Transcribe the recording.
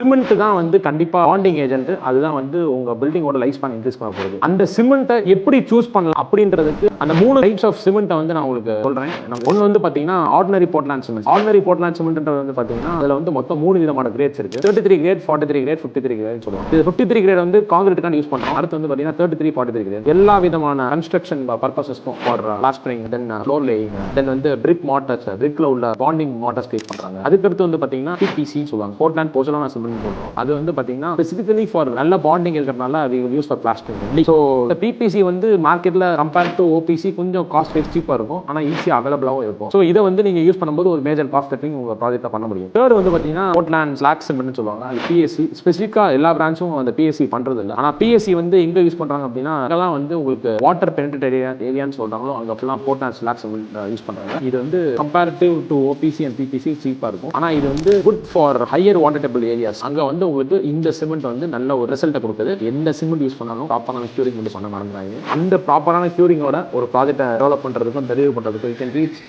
Cement தான் வந்து கண்டிப்பா பாண்டிங் ஏஜென்ட். அதுதான் வந்து உங்க பில்டிங்கோட லைஃப் ஸ்பான் இன்க்ரீஸ் பண்ண போகுது. அந்த சிமெண்ட்டை எப்படி சூஸ் பண்ணலாம் அப்படின்றதுக்கு அந்த 3 டைப்ஸ் ஆஃப் சிமெண்ட்டை வந்து நான் உங்களுக்கு சொல்றேன். ஒன்னு வந்து பாத்தீங்கன்னா ordinary Portland cement. Ordinary Portland சிமெண்ட்ன்றது வந்து பாத்தீங்கன்னா அதுல வந்து மொத்தம் 3 விதமான கிரேட்ஸ் இருக்கு. 33 கிரேட், 43 கிரேட், 53 கிரேட் சொல்லுவாங்க. இது 53 கிரேட் வந்து கான்கிரீட்டுக்கான யூஸ் பண்றோம். அடுத்து வந்து பாத்தீங்கன்னா 33, 43 கிரேட் எல்லா விதமான கன்ஸ்ட்ரக்ஷன் பர்பஸஸ்க்கும் for plastering, then floor laying, then வந்து பிரிக் மார்ட்டர்ஸ், பிரிக்ல உள்ள பாண்டிங் மார்ட்டர்ஸ் கிரியேட் பண்றாங்க. அதுக்கடுத்து வந்து பாத்தீங்கன்னா PPC சொல்லுவாங்க, போர்ட்லாண்ட் போசலானா சிமெண்ட் சொல்றோம். அது வந்து பாத்தீங்கன்னா ஸ்பெசிஃபிக்கலி ஃபார் நல்ல பாண்டிங் இருக்கிறதுனால அது யூஸ் ஃபார் பிளாஸ்டரிங். ஸோ இந்த PPC வந்து மார்க்கெட்ல கம்பேர்ட் டு OPC கொஞ்சம் காஸ்ட் வைஸ் சீப்பா இருக்கும், ஆனா ஈஸியா அவைலபிளாகவும் இருக்கும். ஸோ இதை வந்து நீங்க யூஸ் பண்ணும்போது ஒரு மேஜர் காஸ்ட் கட்டிங் உங்க ப்ராஜெக்ட்ல பண்ண முடியும். தேர்ட் வந்து பாத்தீங்கன்னா போர்ட்லாண்ட் ஸ்லாக் சிமெண்ட் சொல்லுவாங்க. அது PSC ஸ்பெசிஃபிக்கா எல்லா பிரான்ச்சும் அந்த PSC பண்றது இல்லை. ஆனா PSC வந்து எங்க யூஸ் பண்றாங்க அப்படின்னா அங்கெல்லாம் வந்து உங்களுக்கு வாட்டர் பெனிட்ரேட் ஏரியான்னு சொல்றாங்களோ அங்க ஃபுல்லா போர்ட்லாண்ட் ஸ்லாக் சிமெண்ட் யூஸ் பண்றாங்க. இது வந்து comparative to OPC and PPC சீப்பா இருக்கும். ஆனா இது வந்து good for higher water table areas. அங்க வந்து உங்களுக்கு இந்த சிமெண்ட் வந்து நல்ல ஒரு ரிசல்ட்டை கொடுக்குது. எந்த சிமெண்ட் யூஸ் பண்ணாலும் ப்ராப்பரான கியூரிங் வந்து பண்ண மறந்துறாங்க. அந்த ப்ராப்பரான கியூரிங்கோட ஒரு ப்ராஜெக்ட்டை டெவலப் பண்றதுக்கும் டெலிவரி பண்றதுக்கும் யூ கேன் ரீச்.